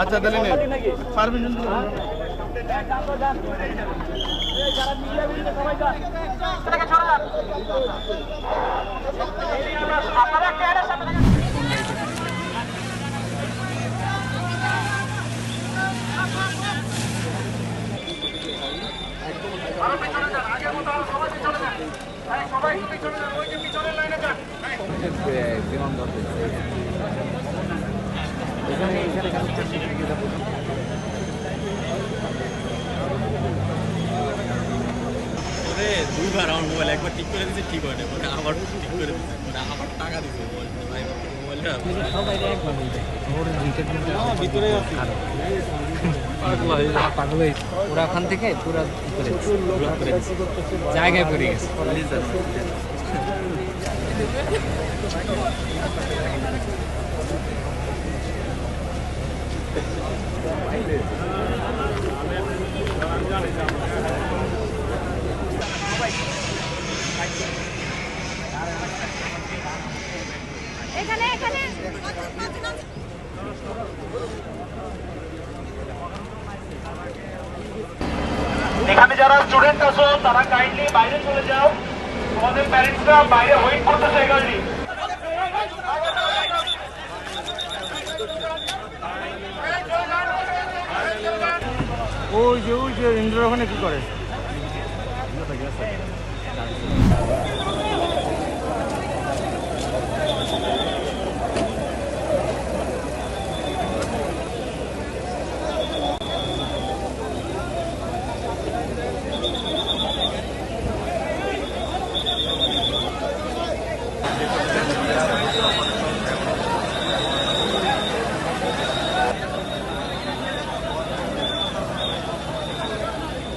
আচ্ছা দিলেন পারমিশন বিমানবন্দর দুইবার আমার মোবাইল একবার ঠিক করে দিচ্ছে, ঠিক হয় না, মানে আবার ঠিক করে দিচ্ছে, মানে আবার টাকা দিচ্ছে মোবাইলটা ভিতরে পাগল হয়েছে ওরা ওখান থেকে পুরো জায়গায় পড়ে গেছে। এখানে যারা স্টুডেন্ট আছো তারা কাইন্ডলি বাইরে চলে যাও, তোমাদের প্যারেন্টসরা বাইরে ওয়েট করতেছে এগারলি। ওই যে ইন্দ্র ওখানে কি করে?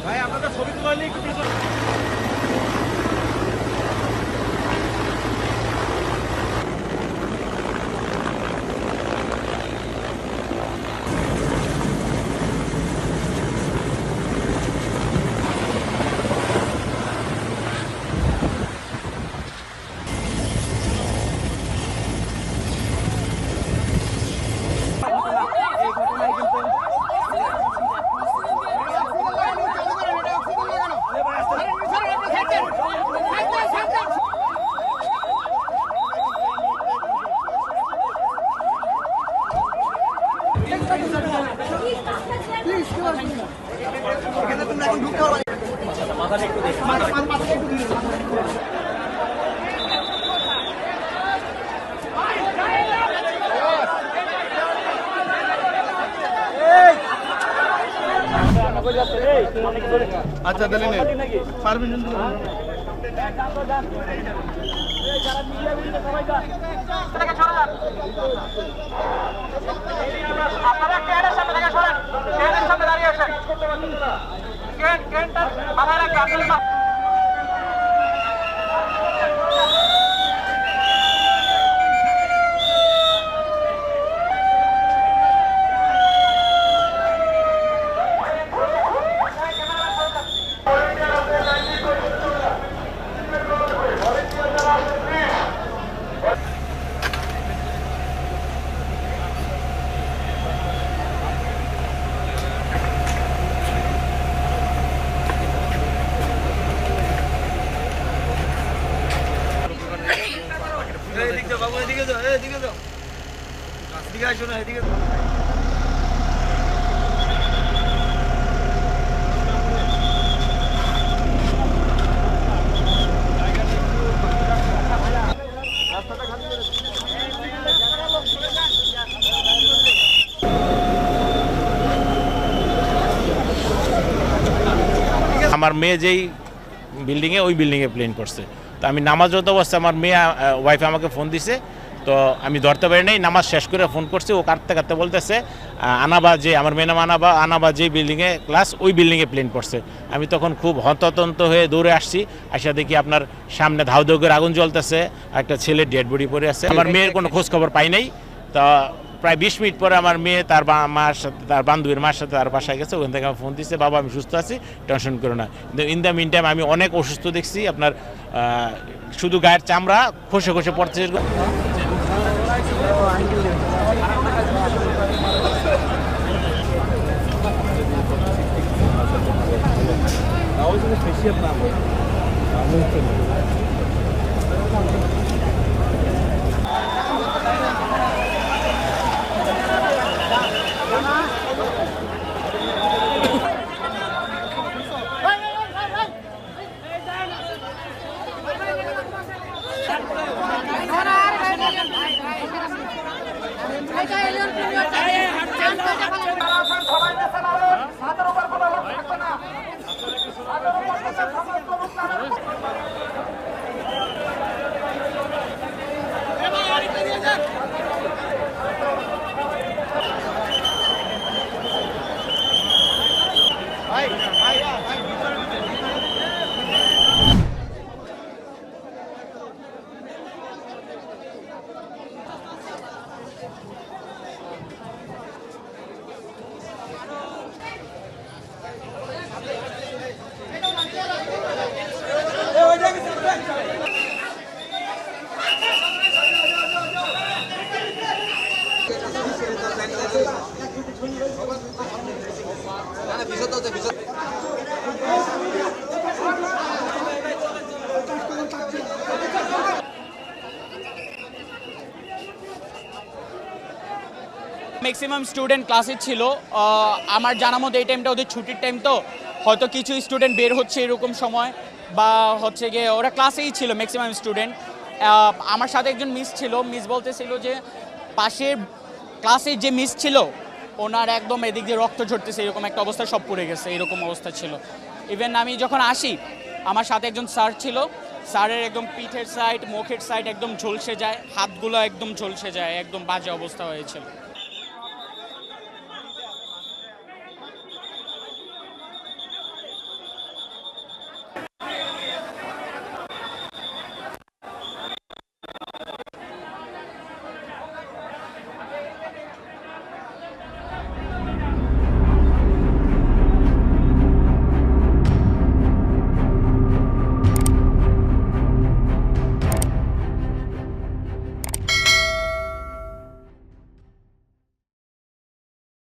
ভাই আপনাদের ছবি তুলে একটু আচ্ছা দিলেন পারমিশন আপনারা ট্রেনের সামনে থেকে সরেন, ট্রেনের সামনে দাঁড়িয়ে আছেন, ট্রেনটা মাথায় রাখে আপনাদের আমার মেয়ে যেই বিল্ডিংয়ে ওই বিল্ডিংয়ে প্লেন করছে। তো আমি নামাজরত অবস্থায় আমার মেয়ে ওয়াইফে আমাকে ফোন দিছে, তো আমি ধরতে পারি নাই। নামাজ শেষ করে ফোন করছি, ও কাঁদতে কাঁদতে বলতেছে আনাবা যে আমার মেয়ে নাম আনাবা যে বিল্ডিংয়ে ক্লাস ওই বিল্ডিংয়ে প্লেন করছে। আমি তখন খুব হন্ততন্ত হয়ে দৌড়ে আসছি, আসা দেখি আপনার সামনে ধাউ ধাউ করে আগুন জ্বলতেছে, একটা ছেলে ডেড বডি পড়ে আছে। আমার মেয়ের কোনো খোঁজ খবর পাই নাই। তা প্রায় 20 মিনিট পরে আমার মেয়ে তার মার সাথে, তার বান্ধবীর মার সাথে তার বাসায় গেছে। ওখান থেকে আমার ফোন দিচ্ছে, বাবা আমি সুস্থ আছি, টেনশন করো না। কিন্তু ইন দ্য মিন টাইম আমি অনেক অসুস্থ দেখছি, আপনার শুধু গায়ের চামড়া খসে খসে পড়ছে। সবাই নেচে নামেন, হাতের উপর কোনো লোক থাকবে না, হাতের উপর নেচে সমস্ত লোক নামেন। ম্যাক্সিমাম স্টুডেন্ট ক্লাসে ছিল। আমার জানা মতো এই টাইমটা ওদের ছুটির টাইম, তো হয়তো কিছু স্টুডেন্ট বের হচ্ছে এরকম সময়, বা হচ্ছে গিয়ে ওরা ক্লাসেই ছিল ম্যাক্সিমাম স্টুডেন্ট। আমার সাথে একজন মিস ছিল, মিস বলতেছিল যে পাশের ক্লাসের যে মিস ছিল ওনার একদম এদিক দিয়ে রক্ত ঝরতেছে, এরকম একটা অবস্থা, সব পড়ে গেছে, এরকম অবস্থা ছিল। ইভেন আমি যখন আসি আমার সাথে একজন স্যার ছিল, স্যারের একদম পিঠের সাইড মুখের সাইড একদম ঝলসে যায়, হাতগুলো একদম ঝলসে যায়, একদম বাজে অবস্থা হয়েছিল।